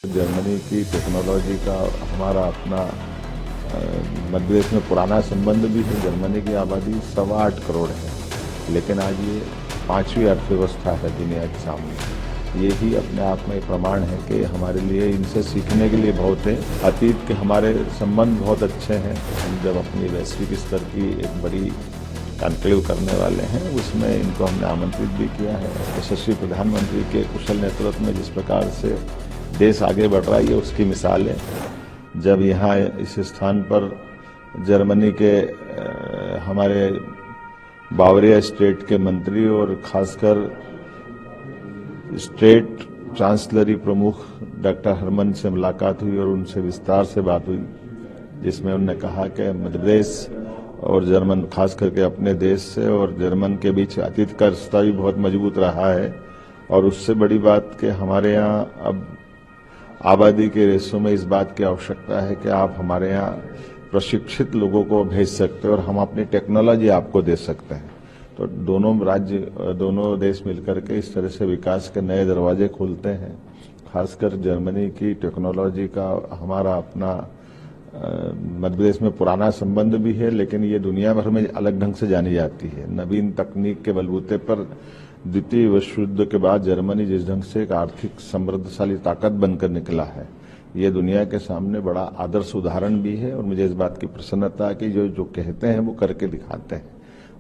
Germany की technology का हमारा अपना मध्य प्रदेश में पुराना संबंध भी है। जर्मनी की आबादी 8.25 करोड़ है, लेकिन आज ये 5वीं अर्थव्यवस्था है दुनिया के सामने। यही अपने आप में प्रमाण है कि हमारे लिए इनसे सीखने के लिए बहुत है। अतीत के हमारे संबंध बहुत अच्छे हैं। हम जब अपनी वैश्विक स्तर की एक बड़ी कॉन्क्लेव करने वाले हैं, उसमें इनको हमने आमंत्रित भी किया है। यशस्वी प्रधानमंत्री के कुशल नेतृत्व में जिस प्रकार से देश आगे बढ़ रहा है, उसकी मिसाल है। जब यहाँ इस स्थान पर जर्मनी के हमारे बावरिया स्टेट के मंत्री और खासकर स्टेट चांसलरी प्रमुख डॉक्टर हरमन से मुलाकात हुई और उनसे विस्तार से बात हुई, जिसमें उन्होंने कहा कि मध्य प्रदेश और जर्मन, खास करके अपने देश से और जर्मन के बीच अतीत का रिश्ता भी बहुत मजबूत रहा है। और उससे बड़ी बात कि हमारे यहाँ अब आबादी के रेशों में इस बात की आवश्यकता है कि आप हमारे यहाँ प्रशिक्षित लोगों को भेज सकते हैं और हम अपनी टेक्नोलॉजी आपको दे सकते हैं। तो दोनों राज्य, दोनों देश मिलकर के इस तरह से विकास के नए दरवाजे खोलते हैं। खासकर जर्मनी की टेक्नोलॉजी का हमारा अपना मध्य प्रदेश में पुराना संबंध भी है, लेकिन ये दुनिया भर में अलग ढंग से जानी जाती है। नवीन तकनीक के बलबूते पर द्वितीय विश्व युद्ध के बाद जर्मनी जिस ढंग से एक आर्थिक समृद्धशाली ताकत बनकर निकला है, ये दुनिया के सामने बड़ा आदर्श उदाहरण भी है। और मुझे इस बात की प्रसन्नता है कि जो कहते हैं वो करके दिखाते हैं।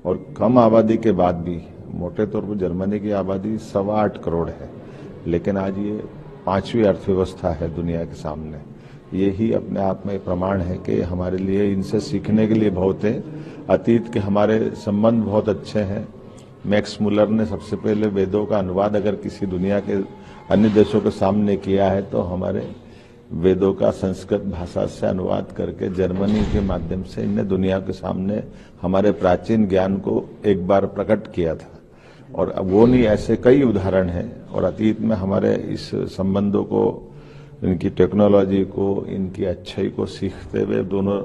और कम आबादी के बाद भी, मोटे तौर पर जर्मनी की आबादी 8.25 करोड़ है, लेकिन आज ये 5वीं अर्थव्यवस्था है दुनिया के सामने। यही अपने आप में प्रमाण है कि हमारे लिए इनसे सीखने के लिए बहुत है। अतीत के हमारे संबंध बहुत अच्छे हैं। मैक्स मुलर ने सबसे पहले वेदों का अनुवाद अगर किसी दुनिया के अन्य देशों के सामने किया है, तो हमारे वेदों का संस्कृत भाषा से अनुवाद करके जर्मनी के माध्यम से इनने दुनिया के सामने हमारे प्राचीन ज्ञान को एक बार प्रकट किया था। और अब वो नहीं, ऐसे कई उदाहरण हैं। और अतीत में हमारे इस संबंधों को, इनकी टेक्नोलॉजी को, इनकी अच्छाई को सीखते हुए दोनों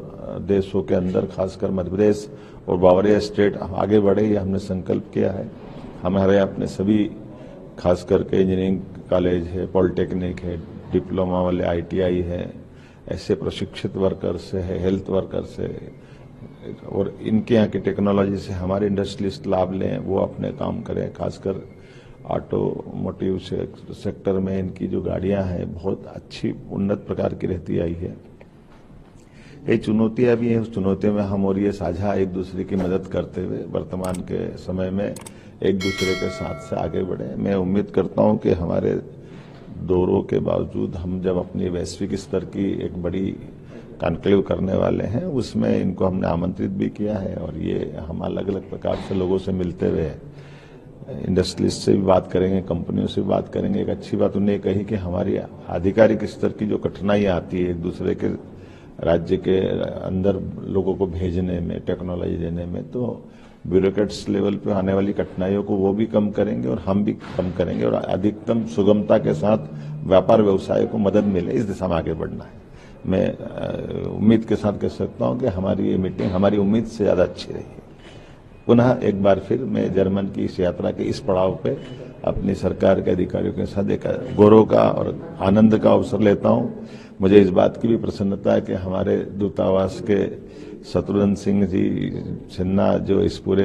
देशों के अंदर, खासकर मध्य प्रदेश और बावरिया स्टेट आगे बढ़े, ये हमने संकल्प किया है। हमारे अपने सभी, खास करके इंजीनियरिंग कॉलेज है, पॉलिटेक्निक है, डिप्लोमा वाले ITI है, ऐसे प्रशिक्षित वर्कर्स है, हेल्थ वर्कर्स है, और इनके यहाँ की टेक्नोलॉजी से हमारे इंडस्ट्रियलिस्ट लाभ लें, वो अपने काम करें। खासकर ऑटोमोटिव सेक्टर में इनकी जो गाड़ियां हैं बहुत अच्छी उन्नत प्रकार की रहती आई है। ये चुनौतियां भी हैं, उस चुनौतियों में हम और ये साझा एक दूसरे की मदद करते हुए वर्तमान के समय में एक दूसरे के साथ से आगे बढ़े। मैं उम्मीद करता हूं कि हमारे दौरों के बावजूद हम जब अपनी वैश्विक स्तर की एक बड़ी कॉन्क्लेव करने वाले हैं, उसमें इनको हमने आमंत्रित भी किया है। और ये हम अलग अलग प्रकार से लोगों से मिलते हुए, इंडस्ट्रियलिस्ट से भी बात करेंगे, कंपनियों से भी बात करेंगे। एक अच्छी बात उन्हें कही कि हमारी आधिकारिक स्तर की जो कठिनाइयां आती है एक दूसरे के राज्य के अंदर लोगों को भेजने में, टेक्नोलॉजी देने में, तो ब्यूरोक्रेट्स लेवल पे आने वाली कठिनाइयों को वो भी कम करेंगे और हम भी कम करेंगे, और अधिकतम सुगमता के साथ व्यापार व्यवसाय को मदद मिले, इस दिशा में आगे बढ़ना है। मैं उम्मीद के साथ कह सकता हूं कि हमारी ये मीटिंग हमारी उम्मीद से ज्यादा अच्छी रही है। पुनः एक बार फिर मैं जर्मन की इस यात्रा के इस पड़ाव पे अपनी सरकार के अधिकारियों के साथ एक गौरव का और आनंद का अवसर लेता हूं। मुझे इस बात की भी प्रसन्नता है कि हमारे दूतावास के शत्रुघ्न सिंह जी सिन्हा, जो इस पूरे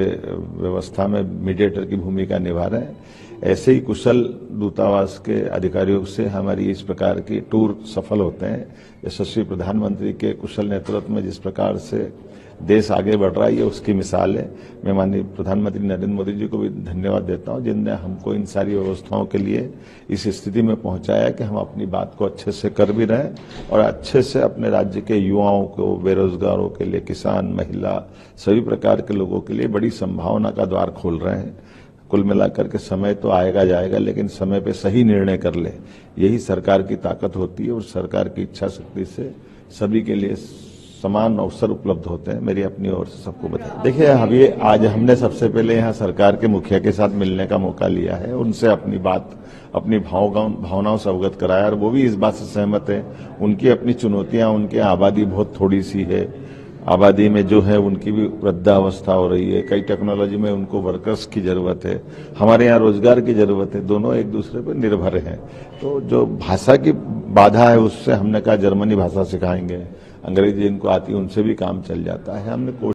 व्यवस्था में मीडिएटर की भूमिका निभा रहे हैं, ऐसे ही कुशल दूतावास के अधिकारियों से हमारी इस प्रकार की टूर सफल होते हैं। यशस्वी प्रधानमंत्री के कुशल नेतृत्व में जिस प्रकार से देश आगे बढ़ रहा है, ये उसकी मिसाल है। मैं माननीय प्रधानमंत्री नरेंद्र मोदी जी को भी धन्यवाद देता हूं, जिनने हमको इन सारी व्यवस्थाओं के लिए इस स्थिति में पहुंचाया कि हम अपनी बात को अच्छे से कर भी रहे हैं और अच्छे से अपने राज्य के युवाओं को, बेरोजगारों के लिए, किसान, महिला, सभी प्रकार के लोगों के लिए बड़ी संभावना का द्वार खोल रहे हैं। कुल मिलाकर के समय तो आएगा जाएगा, लेकिन समय पे सही निर्णय कर ले, यही सरकार की ताकत होती है। और सरकार की इच्छा शक्ति से सभी के लिए समान अवसर उपलब्ध होते हैं। मेरी अपनी ओर से सबको बधाई। देखिए, अभी आज हमने सबसे पहले यहाँ सरकार के मुखिया के साथ मिलने का मौका लिया है, उनसे अपनी बात, अपनी भावनाओं से अवगत कराया, और वो भी इस बात से सहमत है। उनकी अपनी चुनौतियां, उनकी आबादी बहुत थोड़ी सी है, आबादी में जो है उनकी भी वृद्धावस्था हो रही है, कई टेक्नोलॉजी में उनको वर्कर्स की जरूरत है, हमारे यहाँ रोजगार की जरूरत है, दोनों एक दूसरे पर निर्भर हैं। तो जो भाषा की बाधा है उससे हमने कहा जर्मनी भाषा सिखाएंगे, अंग्रेजी इनको आती है उनसे भी काम चल जाता है। हमने